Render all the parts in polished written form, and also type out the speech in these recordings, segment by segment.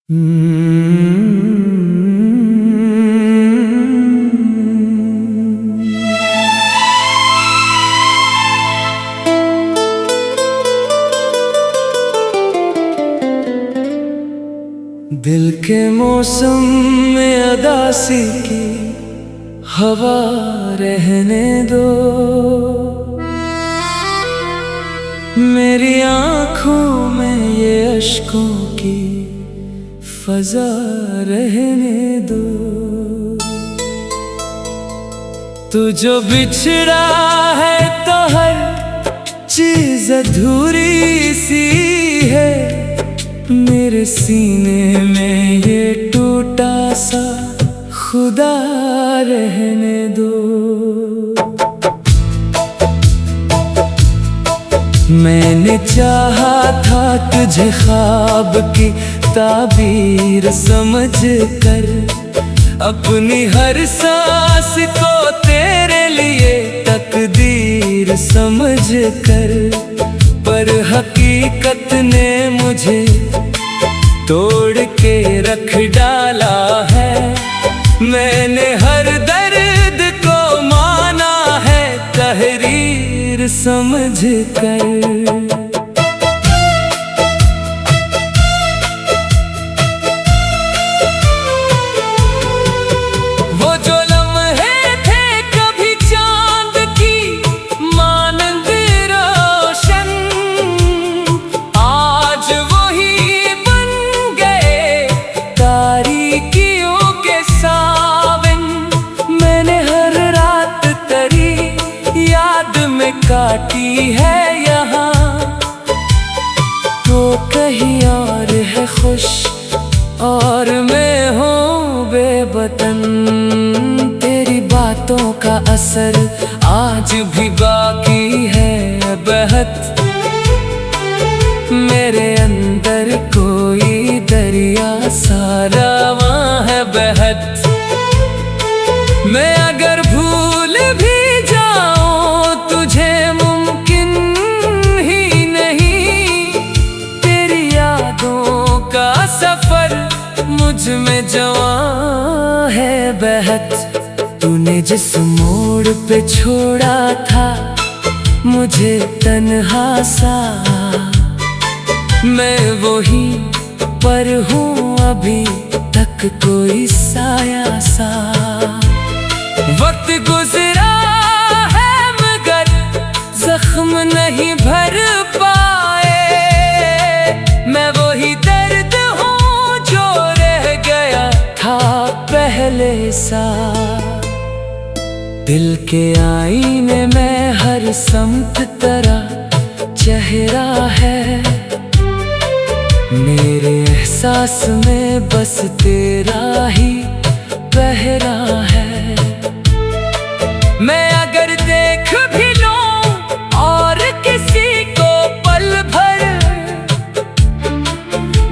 दिल के मौसम में अदासी की हवा रहने दो, मेरी आँखों में ये अश्कों की फजा रहने दो। तू जो बिछड़ा है तो हर चीज अधूरी सी है, मेरे सीने में ये टूटा सा खुदा रहने दो। मैंने चाहा था तुझे ख्वाब की ताबीर समझ कर, अपनी हर सांस को तेरे लिए तकदीर समझ कर, पर हकीकत ने मुझे तोड़ के रख डाला है। मैंने हर दर्द को माना है तहरीर समझ कर। काटी है यहाँ तो कहीं और है खुश, और मैं हूँ बेवतन। तेरी बातों का असर आज भी बाकी है बहत, मेरे अंदर कोई दरिया सारा वहाँ है बहत। मैं अगर भूल भी मुझ में जवां है बहत। तूने जिस मोड़ पे छोड़ा था मुझे तन्हा सा, मैं वही पर हूँ अभी तक कोई साया सा। वक्त गुजरा है मगर जख्म नहीं भर पाए, मैं वही दर्द पहले सा। दिल के आईने में हर समत तरह चेहरा है, मेरे एहसास में बस तेरा ही पहरा है। मैं अगर देख भी लूं और किसी को पल भर,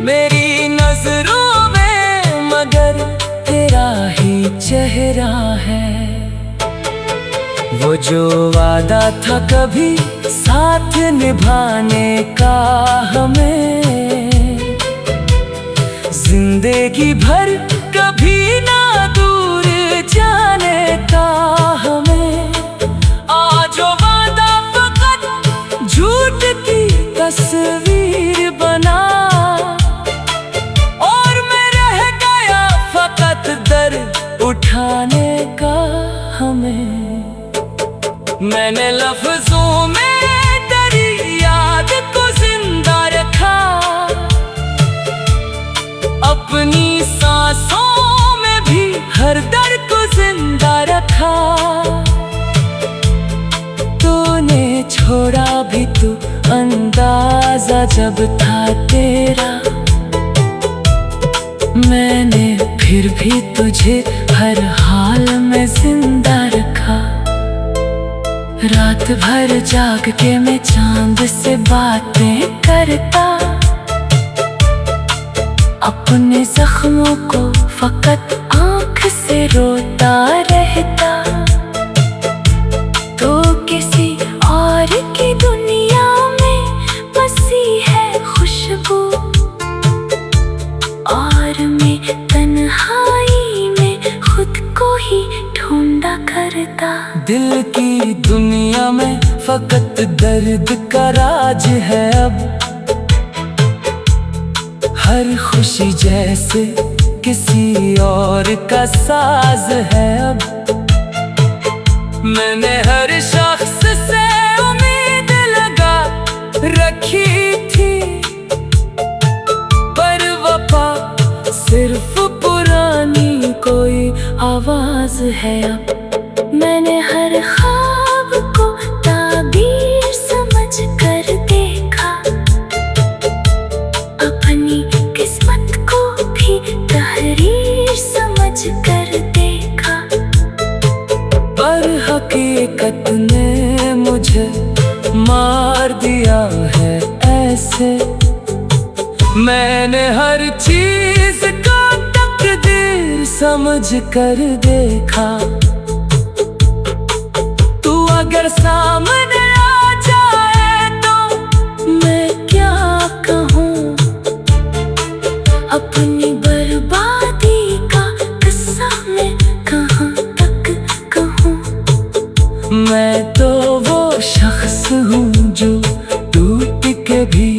मेरी नजरों में मगर तेरा ही चेहरा है। वो जो वादा था कभी साथ निभाने का हमें, जिंदगी भर कभी ना दूर जाने का हमें। आज वो वादा फकत झूठ की तस्वीर बना, उठाने का हमें। मैंने लफ्जों में तेरी याद को जिंदा रखा, अपनी सांसों में भी हर दर्द को जिंदा रखा। तूने छोड़ा भी तू अंदाजा जब था तेरा, मैंने फिर भी तुझे हर हाल में जिंदा रखा। रात भर जाग के मैं चांद से बातें करता, अपने जख्मों को फकत आँख से रोता रहता। तो किसी और की दुनिया में बसी है खुशबू, और करता। दिल की दुनिया में फकत दर्द का राज है अब। हर खुशी जैसे किसी और का साज है अब। मैंने हर शख्स से उम्मीद लगा रखी थी, पर वफा सिर्फ पुरानी कोई आवाज है अब। मैंने हर ख्वाब को ताबीर समझ कर देखा, अपनी किस्मत को भी तहरीर समझ कर देखा। पर हकीकत ने मुझे मार दिया है ऐसे। मैंने हर चीज को तकदीर समझ कर देखा। तू अगर सामने आ जाए तो मैं क्या कहूँ, अपनी बर्बादी का किस्सा मैं कहाँ तक कहूँ। मैं तो वो शख्स हूँ जो टूट के भी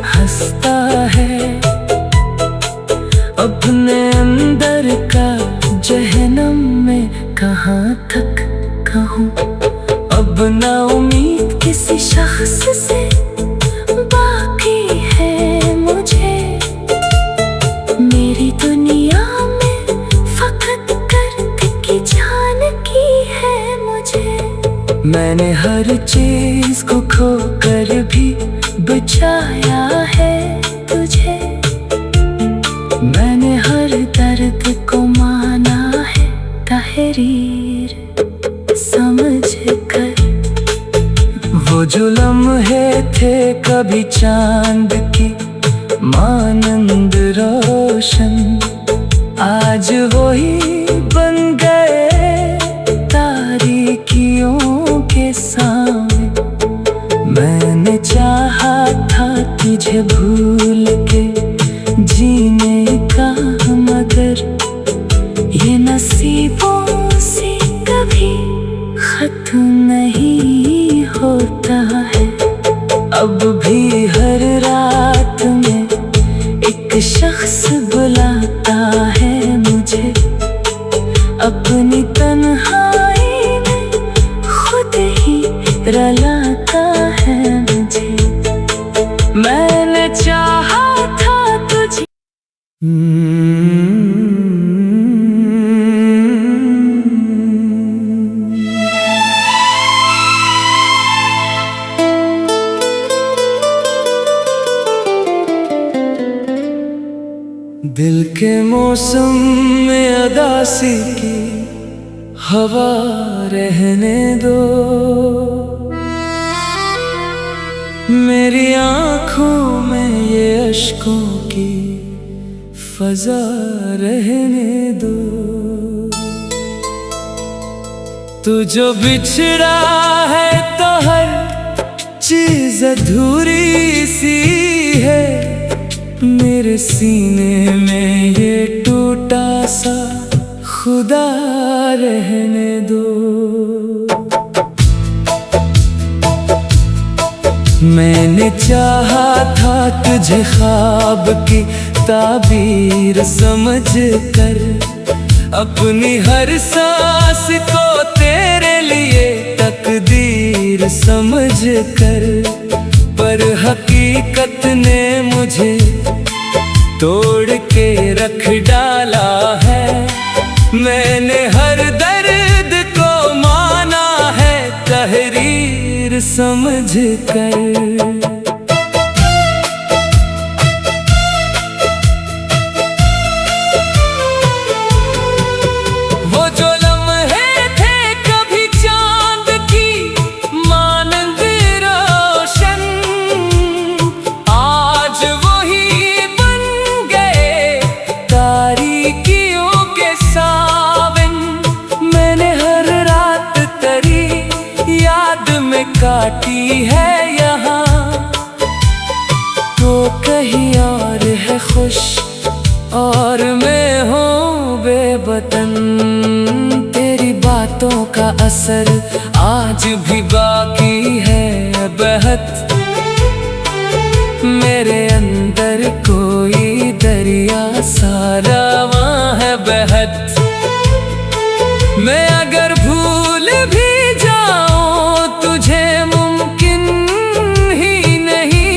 हंसता है। अपने अंदर का जहन्नम में कहाँ तक कहूँ। अब ना उम्मीद किसी शख्स से बाकी है मुझे। मेरी दुनिया में फकत दर्द की जानकी है मुझे। मैंने हर चीज को खोकर भी बचाया है तुझे। मैंने हर दर्द को माना है तहरीर समझ कर। वो जो लम्हे थे कभी चांद की मानंद रोशन, आज वही बन गए तारीकियों के सामने। मैंने चाहा था तुझे भूल के जीने का, मगर ये नसीबों से कभी खत्म नहीं होता है। अब भी हर रात में एक शख्स बुलाता है मुझे। अपनी तन्हाई में खुद ही रुलाता है मुझे। मैंने चाहा था तुझे। दिल के मौसम में अदासी की हवा रहने दो। मेरी आँखों में ये अश्कों की फजा रहने दो। तू जो बिछड़ा है तो हर चीज अधूरी सी है। मेरे सीने में ये टूटा सा खुदा रहने दो। मैंने चाहा था तुझे ख्वाब की ताबीर समझ कर। अपनी हर सांस को तेरे लिए तकदीर समझ कर। पर हकीकत ने मुझे तोड़ के रख डाला है। मैंने हर दर्द को माना है तहरीर समझ कर। काटी है यहाँ तो कहीं और है खुश और मैं हूँ बेवतन। तेरी बातों बातों का असर आज भी बाकी है बहत। मेरे अंदर कोई दरिया सारा वहाँ है बहत। मैं अगर भूल भी जाऊं तुझे मुमकिन ही नहीं।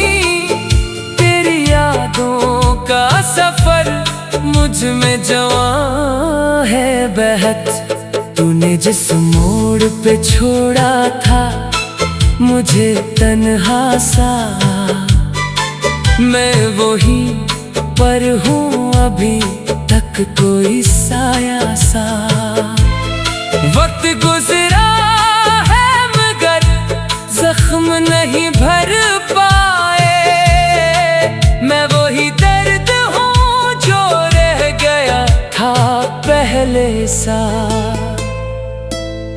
तेरी यादों का सफर मुझ में जवां है बहत। तूने जिस मोड़ पे छोड़ा था मुझे तन्हा सा, मैं वही पर हूँ अभी तक कोई साया सा। वक्त गुजरा है मगर जख्म नहीं भर पाए। मैं वही दर्द हूँ जो रह गया था पहले सा।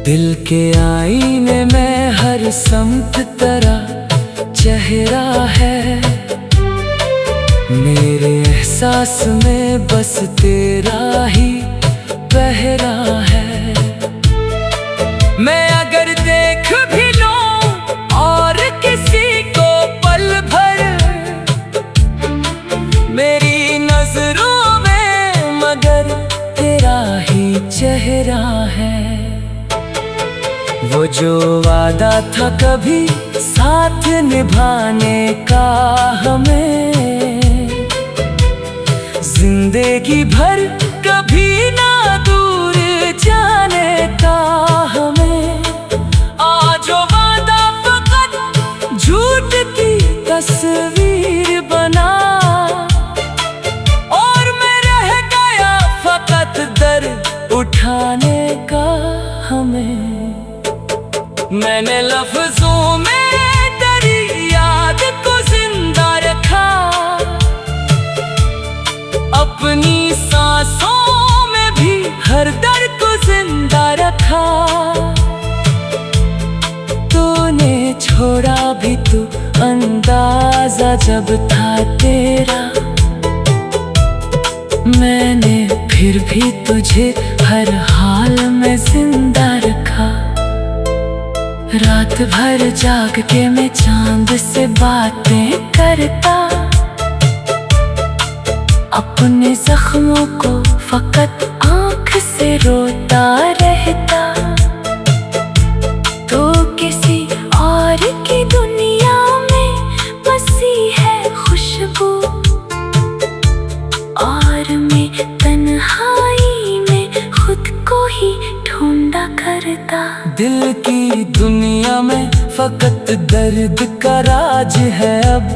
दिल के आईने में हर समत तरह चेहरा है। मेरे एहसास में बस तेरा ही पहरा है। मैं अगर देख भी लूं और किसी को पल भर मेरी नजरों में मगर तेरा ही चेहरा है। वो जो वादा था कभी साथ निभाने का हमें, जिंदगी भर कभी ना दूर जाने का हमें। आज वो वादा फकत झूठ की तस्वीर बना और मैं रह गया फकत दर्द उठाने का हमें। मैंने लफ्जों में तेरी याद को जिंदा रखा, अपनी सांसों में भी हर दर्द को जिंदा रखा। तूने छोड़ा भी तो अंदाजा जब था तेरा, मैंने फिर भी तुझे हर हाल में जिंदा रखा। रात भर जाग के मैं चांद से बातें करता, अपने जख्मों को फकत आँख से रोता रहता। तो किसी और की दुनिया में बसी है खुशबू और मैं तन्हाई में खुद को ही ढूंढा करता। दिल की दुनिया में फकत दर्द का राज है अब।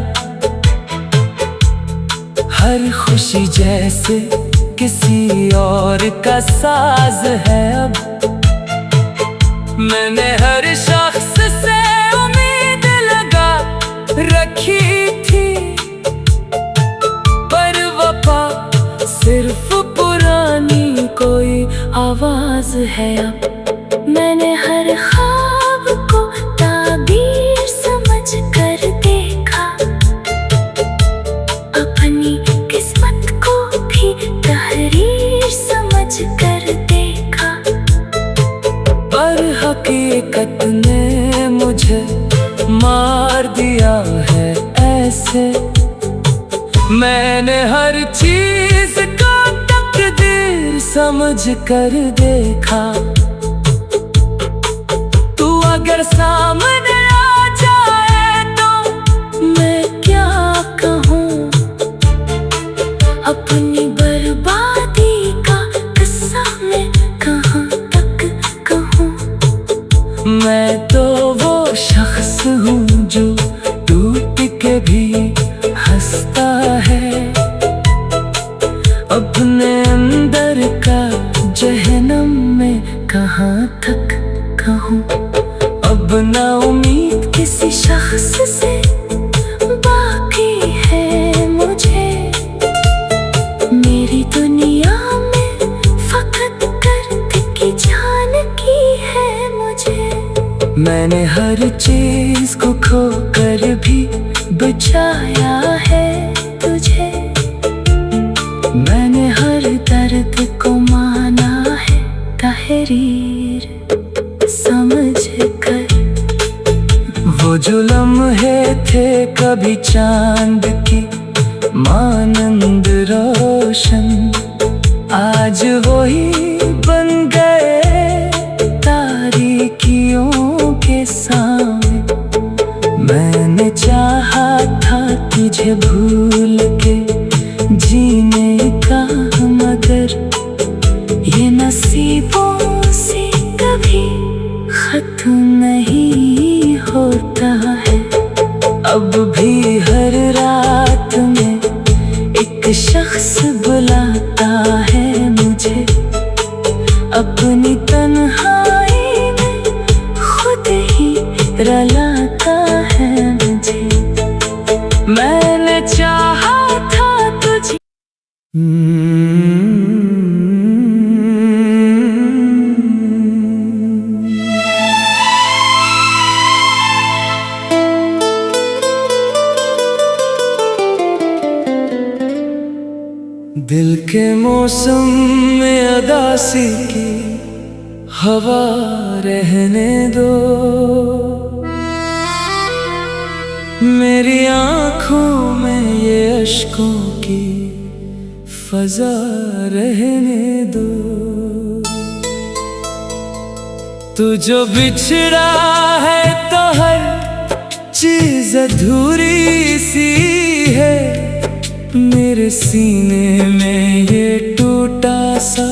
हर खुशी जैसे किसी और का साज है अब। मैंने हर शख्स से उम्मीद लगा रखी थी, पर वफा सिर्फ पुरानी कोई आवाज है अब। मैंने हर ख्वाब को ताबीर समझ कर देखा, अपनी किस्मत को भी तहरीर समझ कर देखा। पर हकीकत ने मुझे मार दिया है ऐसे। मैंने हर चीज को तकदीर समझ कर देखा। तू अगर सामने आ जाए तो मैं क्या कहूँ, अपनी बर्बादी का किस्सा मैं कहाँ तक कहूँ। मैं तो वो शख्स हूँ जो टूट के भी हंसता है, अपने अंदर का जहन्नम में कहाँ तक कहूँ। अब ना उम्मीद किसी शख्स से बाकी है मुझे। मेरी दुनिया में फकत दर्द की जान की है मुझे। मैंने हर चीज को खो कर भी बचाया है तुझे। मैंने हर दर्द को माना है तहरीर। रोशन आज वही बन गए तारीकियों के सामने। मैंने चाहा था तुझे भूल के जीने का, मगर ये नसीबों से कभी खत्म नहीं होता है। अब भी हर रात में एक शख्स बुलाता है मुझे, अपनी तन्हाई में खुद ही रुलाता है मुझे। मैंने चाहा था तुझे दिल के मौसम में अदासी की हवा रहने दो, मेरी आँखों में ये अश्कों की फजा रहने दो। तू जो बिछड़ा है तो हर चीज अधूरी सी है, मेरे सीने में ये टूटा सा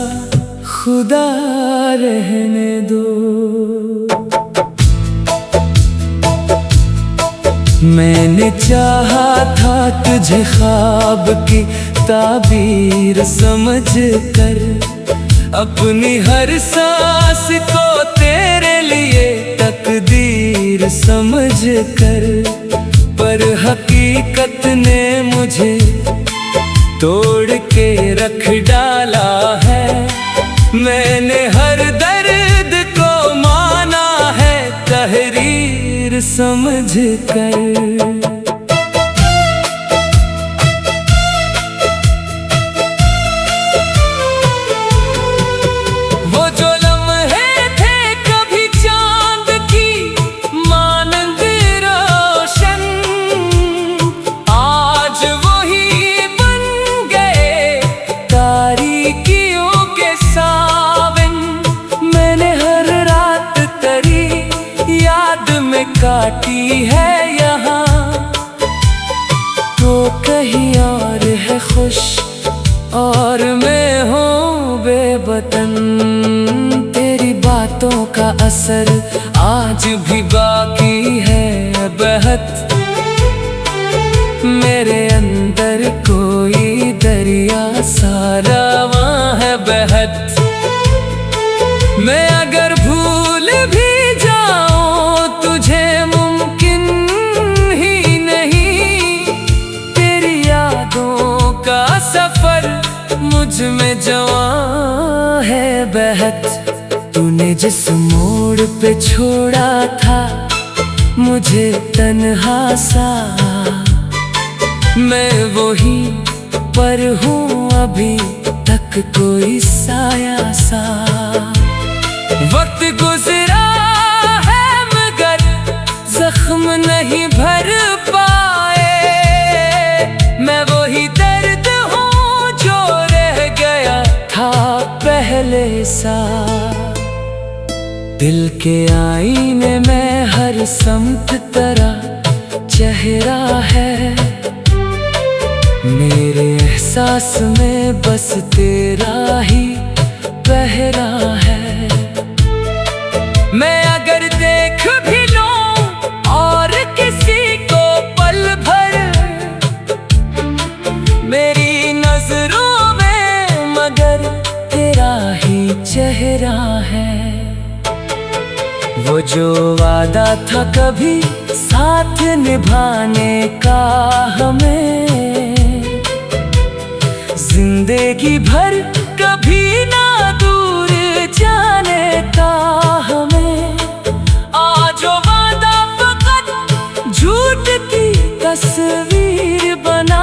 खुदा रहने दो। मैंने चाहा था तुझे ख्वाब की ताबीर समझ कर, अपनी हर सांस को तेरे लिए तकदीर समझ कर, पर हकीकत ने मुझे तोड़ के रख डाला है। मैंने हर दर्द को माना है तहरीर समझ कर। काटी है यहाँ तो कहीं और है खुश, और मैं हूँ बेवतन। तेरी बातों का असर आज भी बाकी है बहत, मेरे अंदर कोई दरिया सा रवां है बहत। मैं अगर भूल भी मुझ में जवां है बहत। तूने जिस मोड़ पे छोड़ा था मुझे तन्हा सा, मैं वही पर हूँ अभी तक कोई साया सा। वक्त गुजरा है मगर जख्म नहीं भर पाए, मैं वही दर्द पहले सा। दिल के आईने में हर समत तरह चेहरा है, मेरे एहसास में बस तेरा ही पहरा है। मैं अगर देख भी लूं और किसी को पल भर, मेरी नजरों में मगर तेरा ही चेहरा है। वो जो वादा था कभी साथ निभाने का हमें, जिंदगी भर कभी ना दूर जाने का हमें। आज वो वादा फकत झूठ की तस्वीर बना,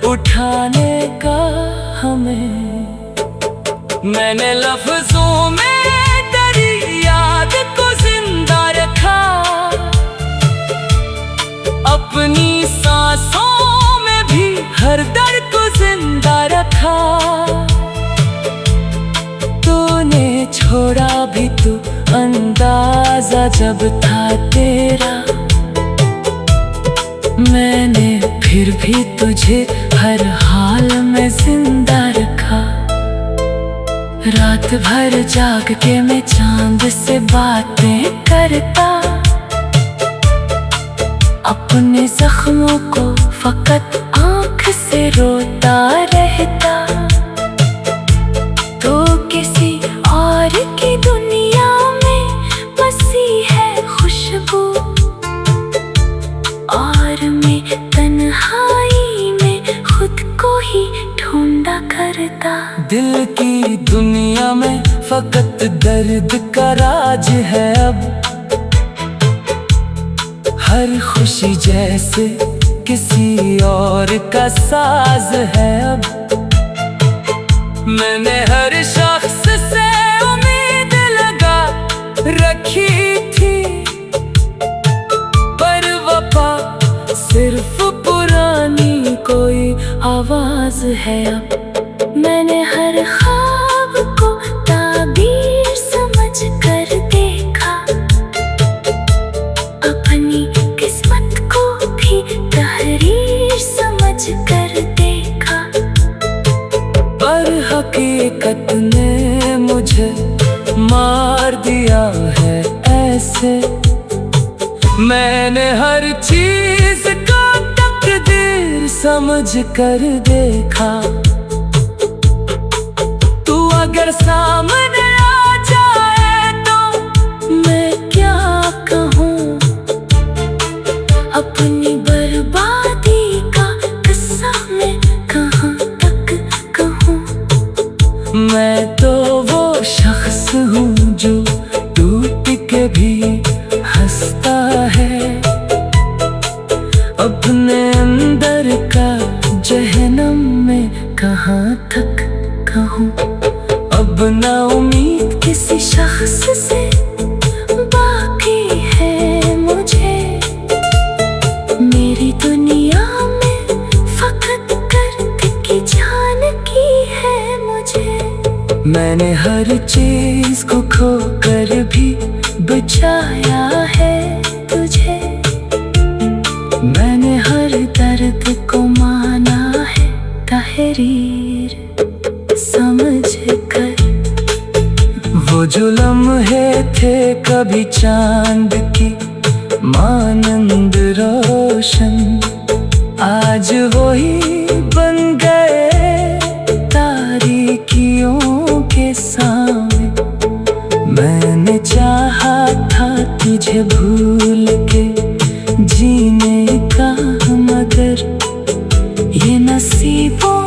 उठाने का हमें। मैंने लफ्जों में तेरी याद को जिंदा रखा, हर दर्द को जिंदा रखा। तूने छोड़ा भी तो अंदाजा जब था तेरा, मैंने फिर भी तुझे हर हाल में जिंदा रखा। रात भर जाग के मैं चांद से बातें करता, अपने जख्मों को फकत आँख से रोता रहता। तो किसी और की दुनिया में बसी है खुशबू, और मैं तन्हाई में खुद को ही ढूंढा करता। दिल की दुनिया में फकत दर्द का राज है अब, हर खुशी जैसे किसी और का साज है अब। मैंने हर शख्स से उम्मीद लगा रखी थी, पर वफा सिर्फ पुरानी कोई आवाज है अब। मैंने हर ख्वाब को ताबीर समझ कर देखा, अपनी किस्मत को भी तहरीर समझ कर देखा। पर हकीकत ने मुझे मार दिया है ऐसे, मैंने हर चीज को तकदीर समझ कर देखा। तू अगर सामने आ जाए तो मैं क्या कहूँ, अपनी बर्बादी का किस्सा मैं कहाँ तक कहूँ। मैं तो वो शख्स हूँ जो टूट के भी हंसता है, अपने अंदर का जहन्नम में कहाँ तक कहूँ। अब ना उम्मीद किसी शख्स से बाकी है मुझे, मेरी दुनिया में फकत दर्द की जानकी है मुझे। मैंने हर चीज को खो कर भी बचाया है तुझे, मैंने हर दर्द को माना है तहरीर समझ कर। वो जो लम्हे थे कभी चांद की मानंद रोशन, आज वही बन गए तारीकियों के सामने। मैंने चाहा था तुझे भूल के जीने का, मगर ये नसीबों